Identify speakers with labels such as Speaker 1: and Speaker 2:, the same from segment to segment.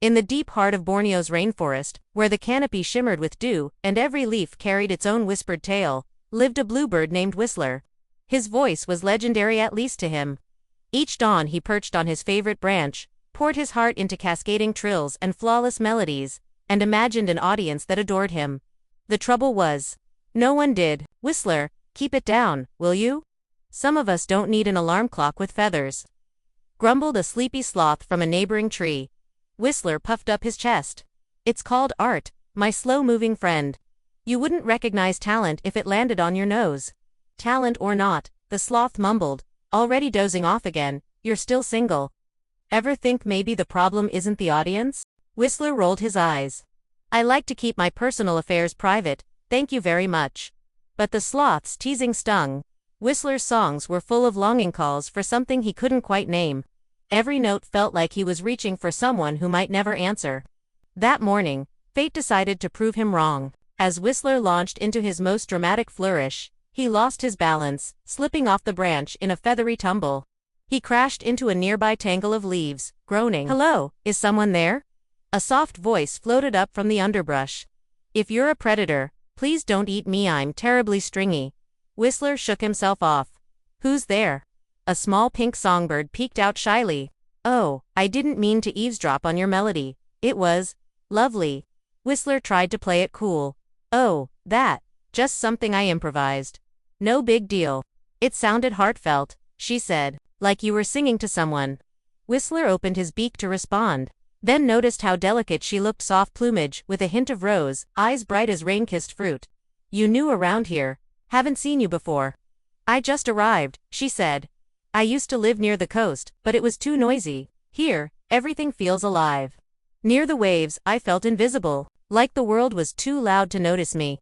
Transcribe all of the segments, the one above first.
Speaker 1: In the deep heart of Borneo's rainforest, where the canopy shimmered with dew and every leaf carried its own whispered tale, lived a bluebird named Whistler. His voice was legendary, at least to him. Each dawn he perched on his favorite branch, poured his heart into cascading trills and flawless melodies, and imagined an audience that adored him. The trouble was, no one did. "Whistler, keep it down, will you? Some of us don't need an alarm clock with feathers," grumbled a sleepy sloth from a neighboring tree. Whistler puffed up his chest. "It's called art, my slow-moving friend. You wouldn't recognize talent if it landed on your nose." "Talent or not," the sloth mumbled, already dozing off again, "you're still single. Ever think maybe the problem isn't the audience?" Whistler rolled his eyes. "I like to keep my personal affairs private, thank you very much." But the sloth's teasing stung. Whistler's songs were full of longing calls for something he couldn't quite name. Every note felt like he was reaching for someone who might never answer. That morning, fate decided to prove him wrong. As Whistler launched into his most dramatic flourish, he lost his balance, slipping off the branch in a feathery tumble. He crashed into a nearby tangle of leaves, groaning. "Hello, is someone there?" A soft voice floated up from the underbrush. "If you're a predator, please don't eat me, I'm terribly stringy." Whistler shook himself off. "Who's there?" A small pink songbird peeked out shyly. "Oh, I didn't mean to eavesdrop on your melody. It was lovely." Whistler tried to play it cool. "Oh, that, just something I improvised. No big deal." "It sounded heartfelt," she said, "like you were singing to someone." Whistler opened his beak to respond, then noticed how delicate she looked, soft plumage with a hint of rose, eyes bright as rain-kissed fruit. "You new around here? Haven't seen you before." "I just arrived," she said. "I used to live near the coast, but it was too noisy. Here, everything feels alive. Near the waves, I felt invisible, like the world was too loud to notice me."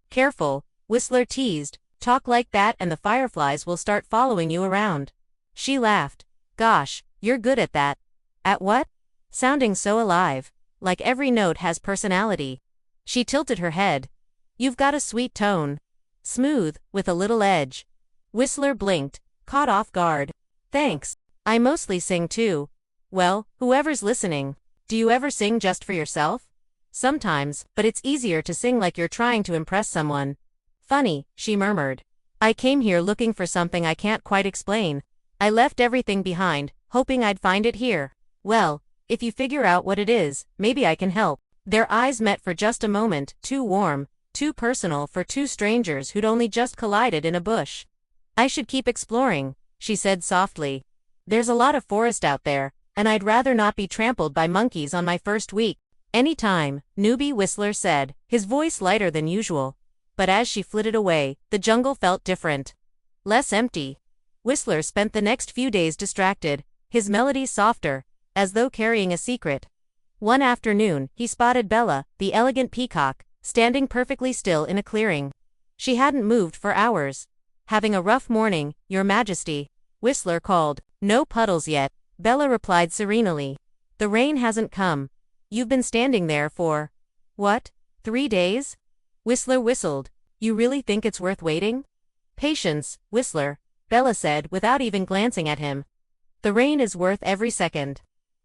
Speaker 1: "Careful," Whistler teased, "talk like that and the fireflies will start following you around." She laughed. "Gosh, you're good at that." "At what?" "Sounding so alive. Like every note has personality." She tilted her head. "You've got a sweet tone. Smooth, with a little edge." Whistler blinked, caught off guard. "Thanks. I mostly sing too. Well, whoever's listening. Do you ever sing just for yourself?" "Sometimes, but it's easier to sing like you're trying to impress someone." "Funny," she murmured. "I came here looking for something I can't quite explain. I left everything behind, hoping I'd find it here. Well, if you figure out what it is, maybe I can help." Their eyes met for just a moment, too warm, too personal for two strangers who'd only just collided in a bush. "I should keep exploring," she said softly. "There's a lot of forest out there, and I'd rather not be trampled by monkeys on my first week." "Any time, newbie," Whistler said, his voice lighter than usual. But as she flitted away, the jungle felt different. Less empty. Whistler spent the next few days distracted, his melodies softer, as though carrying a secret. One afternoon, he spotted Bella, the elegant peacock, standing perfectly still in a clearing. She hadn't moved for hours. "Having a rough morning, Your Majesty?" Whistler called. "No puddles yet," Bella replied serenely. "The rain hasn't come. You've been standing there for, what, 3 days?" Whistler whistled. "You really think it's worth waiting?" "Patience, Whistler," Bella said without even glancing at him. "The rain is worth every second."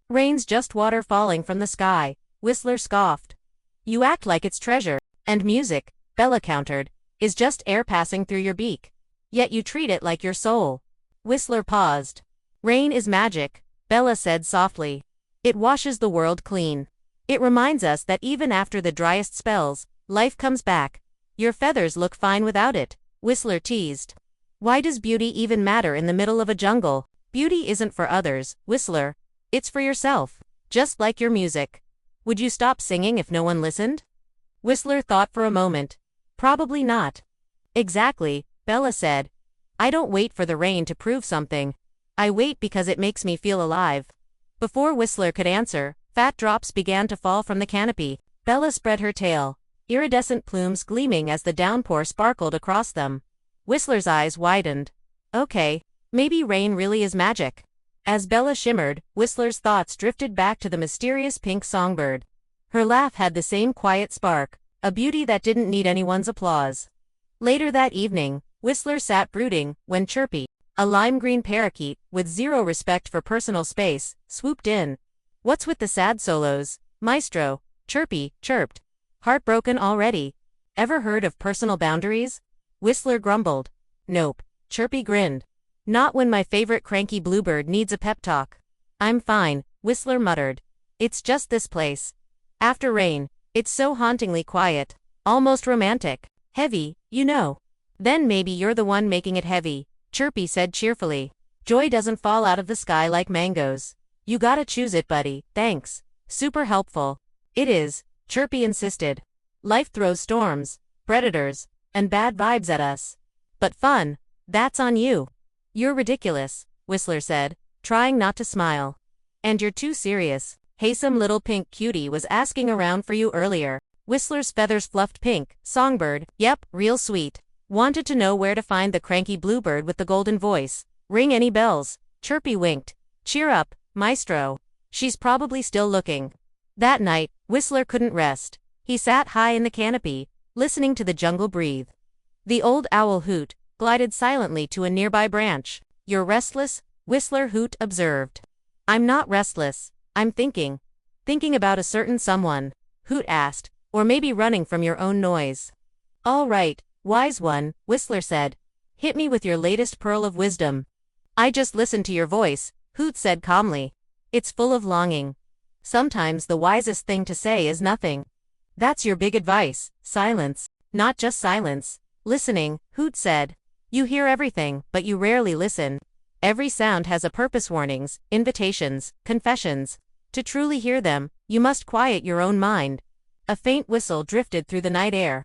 Speaker 1: "Rain's just water falling from the sky," Whistler scoffed. "You act like it's treasure. And music," Bella countered, "is just air passing through your beak. Yet you treat it like your soul." Whistler paused. "Rain is magic," Bella said softly. "It washes the world clean. It reminds us that even after the driest spells, life comes back. Your feathers look fine without it," Whistler teased. "Why does beauty even matter in the middle of a jungle?" "Beauty isn't for others, Whistler. It's for yourself. Just like your music. Would you stop singing if no one listened?" Whistler thought for a moment. "Probably not." "Exactly," Bella said. "I don't wait for the rain to prove something. I wait because it makes me feel alive." Before Whistler could answer, fat drops began to fall from the canopy. Bella spread her tail, iridescent plumes gleaming as the downpour sparkled across them. Whistler's eyes widened. "Okay, maybe rain really is magic." As Bella shimmered, Whistler's thoughts drifted back to the mysterious pink songbird. Her laugh had the same quiet spark, a beauty that didn't need anyone's applause. Later that evening, Whistler sat brooding, when Chirpy, a lime-green parakeet, with zero respect for personal space, swooped in. What's with the sad solos, Maestro? Chirpy chirped. Heartbroken already? Ever heard of personal boundaries? Whistler grumbled. Nope. Chirpy grinned. Not when my favorite cranky bluebird needs a pep talk. I'm fine, Whistler muttered. It's just this place. After rain, it's so hauntingly quiet. Almost romantic. Heavy, you know. Then maybe you're the one making it heavy, Chirpy said cheerfully. Joy doesn't fall out of the sky like mangoes. You gotta choose it, buddy, thanks. Super helpful. It is, Chirpy insisted. Life throws storms, predators, and bad vibes at us. But fun, that's on you. You're ridiculous, Whistler said, trying not to smile. And you're too serious. Hey, some little pink cutie was asking around for you earlier. Whistler's feathers fluffed pink. Songbird, yep, real sweet. Wanted to know where to find the cranky bluebird with the golden voice. Ring any bells? Chirpy winked. Cheer up, Maestro. She's probably still looking. That night, Whistler couldn't rest. He sat high in the canopy, listening to the jungle breathe. The old owl Hoot glided silently to a nearby branch. You're restless? Whistler Hoot observed. I'm not restless. I'm thinking. Thinking about a certain someone, Hoot asked, or maybe running from your own noise. All right, wise one, Whistler said. Hit me with your latest pearl of wisdom. I just listened to your voice, Hoot said calmly. It's full of longing. Sometimes the wisest thing to say is nothing. That's your big advice, silence. Not just silence. Listening, Hoot said. You hear everything, but you rarely listen. Every sound has a purpose, warnings, invitations, confessions. To truly hear them, you must quiet your own mind. A faint whistle drifted through the night air.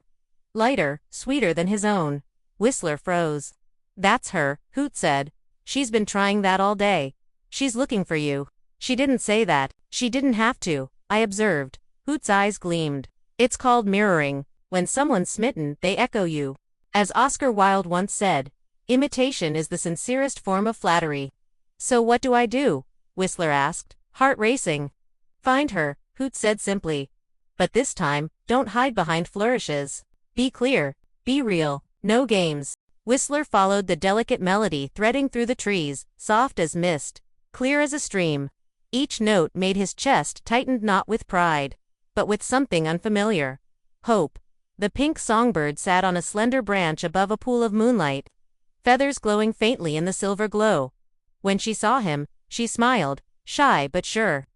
Speaker 1: Lighter, sweeter than his own. Whistler froze. That's her, Hoot said. She's been trying that all day. She's looking for you. She didn't say that. She didn't have to, I observed. Hoot's eyes gleamed. It's called mirroring. When someone's smitten, they echo you. As Oscar Wilde once said, imitation is the sincerest form of flattery. So what do I do? Whistler asked, heart racing. Find her, Hoot said simply. But this time, don't hide behind flourishes. Be clear. Be real. No games. Whistler followed the delicate melody threading through the trees, soft as mist, clear as a stream. Each note made his chest tighten, not with pride, but with something unfamiliar. Hope. The pink songbird sat on a slender branch above a pool of moonlight, feathers glowing faintly in the silver glow. When she saw him, she smiled, shy but sure.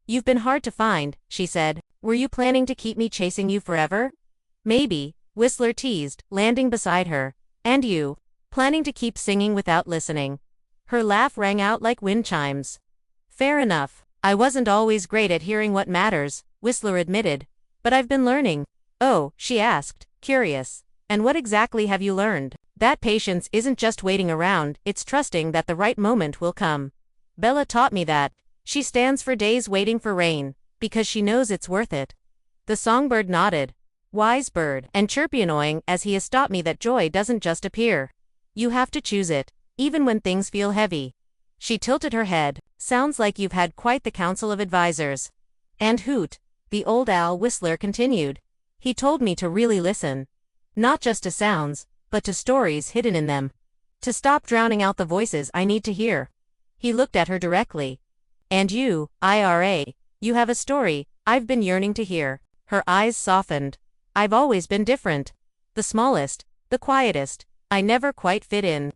Speaker 1: You've been hard to find, she said. Were you planning to keep me chasing you forever? Maybe, Whistler teased, landing beside her. And you, planning to keep singing without listening. Her laugh rang out like wind chimes. Fair enough. I wasn't always great at hearing what matters, Whistler admitted. But I've been learning. Oh, she asked, curious. And what exactly have you learned? That patience isn't just waiting around, it's trusting that the right moment will come. Bella taught me that. She stands for days waiting for rain, because she knows it's worth it. The songbird nodded. Wise bird, and chirpy annoying as he has taught me that joy doesn't just appear. You have to choose it, even when things feel heavy. She tilted her head. Sounds like you've had quite the council of advisors. And Hoot, the old owl, Whistler continued. He told me to really listen. Not just to sounds, but to stories hidden in them. To stop drowning out the voices I need to hear. He looked at her directly. And you, Ira, you have a story I've been yearning to hear. Her eyes softened. I've always been different. The smallest, the quietest. I never quite fit in.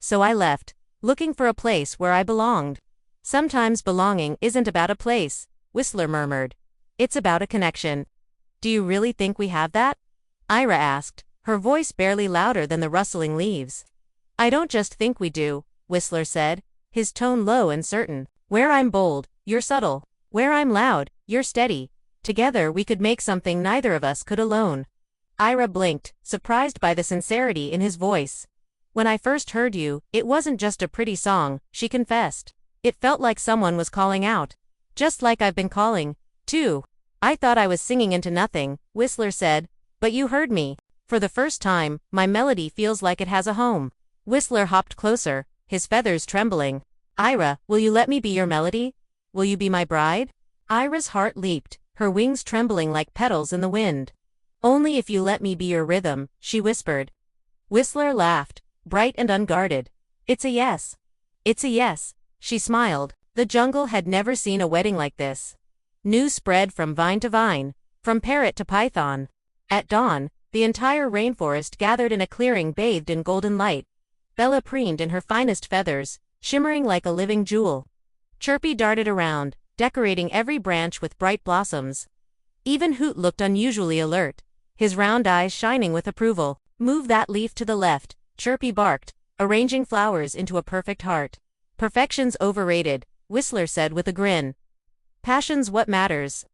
Speaker 1: So I left, looking for a place where I belonged. Sometimes belonging isn't about a place, Whistler murmured. It's about a connection. Do you really think we have that? Ira asked, her voice barely louder than the rustling leaves. I don't just think we do, Whistler said, his tone low and certain. Where I'm bold, you're subtle. Where I'm loud, you're steady. Together we could make something neither of us could alone. Ira blinked, surprised by the sincerity in his voice. When I first heard you, it wasn't just a pretty song, she confessed. It felt like someone was calling out. Just like I've been calling, too. I thought I was singing into nothing, Whistler said, but you heard me. For the first time, my melody feels like it has a home. Whistler hopped closer, his feathers trembling. Ira, will you let me be your melody? Will you be my bride? Ira's heart leaped, her wings trembling like petals in the wind. Only if you let me be your rhythm, she whispered. Whistler laughed, bright and unguarded. It's a yes. It's a yes. She smiled, The jungle had never seen a wedding like this. News spread from vine to vine, from parrot to python. At dawn, the entire rainforest gathered in a clearing bathed in golden light. Bella preened in her finest feathers, shimmering like a living jewel. Chirpy darted around, decorating every branch with bright blossoms. Even Hoot looked unusually alert, his round eyes shining with approval. Move that leaf to the left, Chirpy barked, arranging flowers into a perfect heart. Perfection's overrated, Whistler said with a grin. Passion's what matters.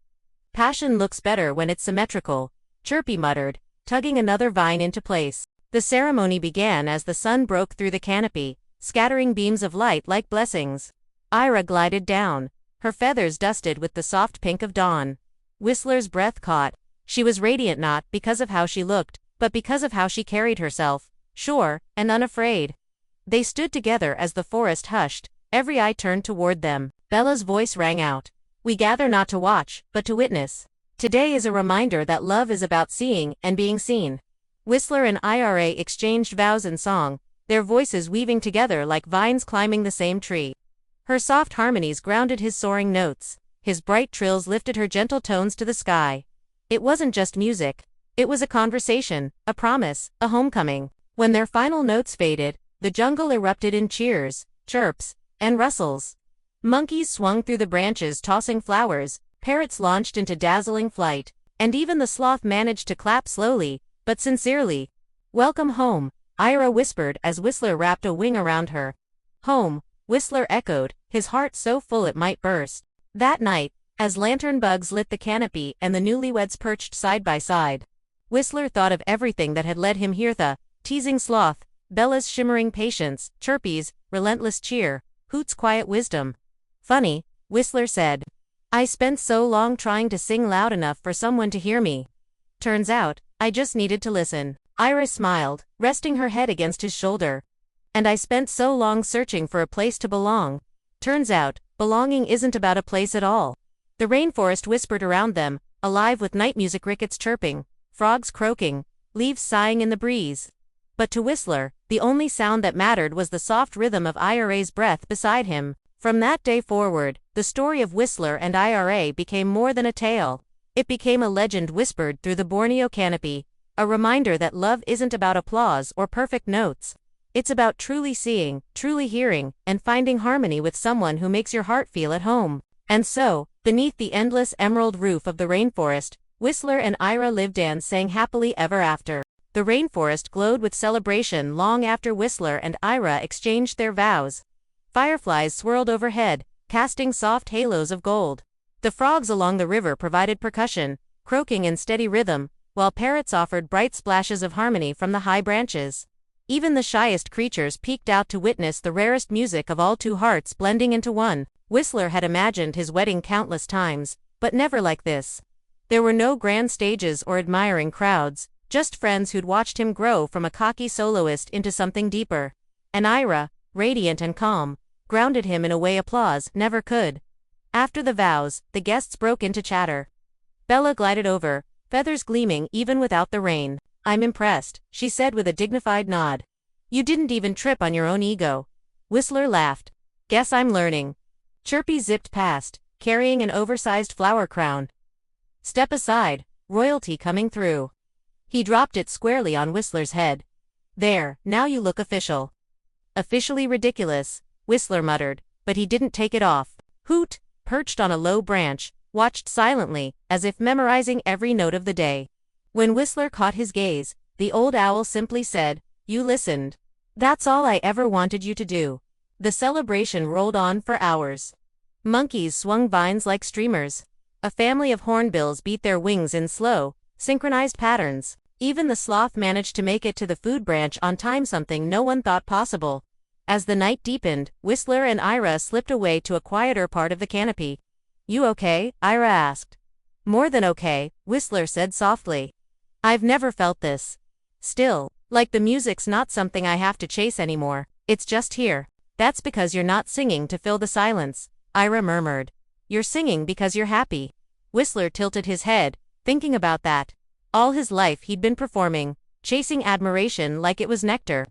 Speaker 1: Passion looks better when it's symmetrical, Chirpy muttered, tugging another vine into place. The ceremony began as the sun broke through the canopy, scattering beams of light like blessings. Ira glided down, her feathers dusted with the soft pink of dawn. Whistler's breath caught. She was radiant not because of how she looked, but because of how she carried herself, sure and unafraid. They stood together as the forest hushed, every eye turned toward them. Bella's voice rang out. We gather not to watch, but to witness. Today is a reminder that love is about seeing and being seen. Whistler and Ira exchanged vows in song, their voices weaving together like vines climbing the same tree. Her soft harmonies grounded his soaring notes, his bright trills lifted her gentle tones to the sky. It wasn't just music. It was a conversation, a promise, a homecoming. When their final notes faded, the jungle erupted in cheers, chirps, and rustles. Monkeys swung through the branches tossing flowers, parrots launched into dazzling flight, and even the sloth managed to clap slowly, but sincerely. Welcome home, Ira whispered as Whistler wrapped a wing around her. Home, Whistler echoed, his heart so full it might burst. That night, as lantern bugs lit the canopy and the newlyweds perched side by side, Whistler thought of everything that had led him here: the teasing sloth, Bella's shimmering patience, Chirpy's relentless cheer, Hoot's quiet wisdom. Funny, Whistler said. I spent so long trying to sing loud enough for someone to hear me. Turns out, I just needed to listen. Iris smiled, resting her head against his shoulder. And I spent so long searching for a place to belong. Turns out, belonging isn't about a place at all. The rainforest whispered around them, alive with night music, crickets chirping, frogs croaking, leaves sighing in the breeze. But to Whistler, the only sound that mattered was the soft rhythm of Ira's breath beside him. From that day forward, the story of Whistler and Ira became more than a tale. It became a legend whispered through the Borneo canopy, a reminder that love isn't about applause or perfect notes. It's about truly seeing, truly hearing, and finding harmony with someone who makes your heart feel at home. And so, beneath the endless emerald roof of the rainforest, Whistler and Ira lived and sang happily ever after. The rainforest glowed with celebration long after Whistler and Ira exchanged their vows. Fireflies swirled overhead, casting soft halos of gold. The frogs along the river provided percussion, croaking in steady rhythm, while parrots offered bright splashes of harmony from the high branches. Even the shyest creatures peeked out to witness the rarest music of all, two hearts blending into one. Whistler had imagined his wedding countless times, but never like this. There were no grand stages or admiring crowds, just friends who'd watched him grow from a cocky soloist into something deeper. And Ira, radiant and calm, grounded him in a way applause never could. After the vows, the guests broke into chatter. Bella glided over, feathers gleaming even without the rain. I'm impressed, she said with a dignified nod. You didn't even trip on your own ego. Whistler laughed. Guess I'm learning. Chirpy zipped past, carrying an oversized flower crown. Step aside, royalty coming through. He dropped it squarely on Whistler's head. There, now you look official. Officially ridiculous, Whistler muttered, but he didn't take it off. Hoot, perched on a low branch, watched silently, as if memorizing every note of the day. When Whistler caught his gaze, the old owl simply said, You listened. That's all I ever wanted you to do. The celebration rolled on for hours. Monkeys swung vines like streamers. A family of hornbills beat their wings in slow, synchronized patterns. Even the sloth managed to make it to the food branch on time, something no one thought possible. As the night deepened, Whistler and Ira slipped away to a quieter part of the canopy. You okay? Ira asked. More than okay, Whistler said softly. I've never felt this. Still, like the music's not something I have to chase anymore, it's just here. That's because you're not singing to fill the silence, Ira murmured. You're singing because you're happy. Whistler tilted his head, thinking about that. All his life he'd been performing, chasing admiration like it was nectar.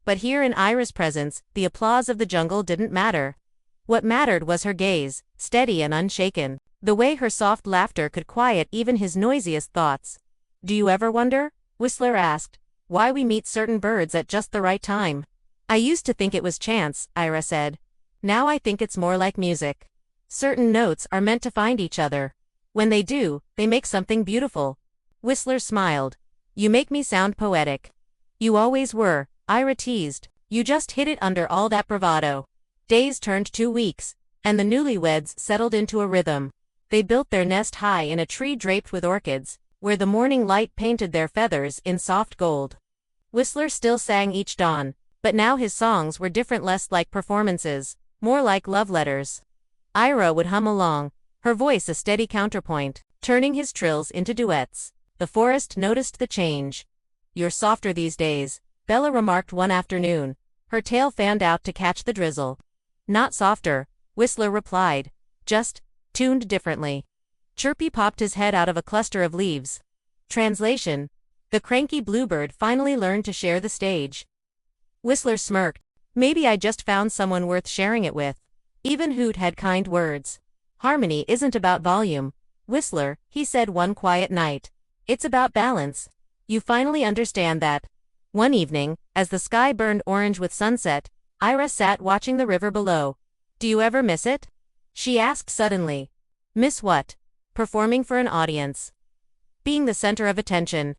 Speaker 1: But here in Ira's presence, the applause of the jungle didn't matter. What mattered was her gaze, steady and unshaken. The way her soft laughter could quiet even his noisiest thoughts. "Do you ever wonder," Whistler asked, "why we meet certain birds at just the right time?" "I used to think it was chance," Ira said. "Now I think it's more like music. Certain notes are meant to find each other. When they do, they make something beautiful." Whistler smiled. "You make me sound poetic." "You always were," Ira teased. "You just hid it under all that bravado." Days turned 2 weeks, and the newlyweds settled into a rhythm. They built their nest high in a tree draped with orchids, where the morning light painted their feathers in soft gold. Whistler still sang each dawn, but now his songs were different, less like performances, more like love letters. Ira would hum along, her voice a steady counterpoint, turning his trills into duets. The forest noticed the change. "You're softer these days," Bella remarked one afternoon, her tail fanned out to catch the drizzle. "Not softer," Whistler replied, "just tuned differently." Chirpy popped his head out of a cluster of leaves. Translation: the cranky bluebird finally learned to share the stage. Whistler smirked. "Maybe I just found someone worth sharing it with." Even Hoot had kind words. "Harmony isn't about volume, Whistler," he said one quiet night. "It's about balance. You finally understand that." One evening, as the sky burned orange with sunset, Ira sat watching the river below. "Do you ever miss it?" she asked suddenly. "Miss what?" "Performing for an audience. Being the center of attention.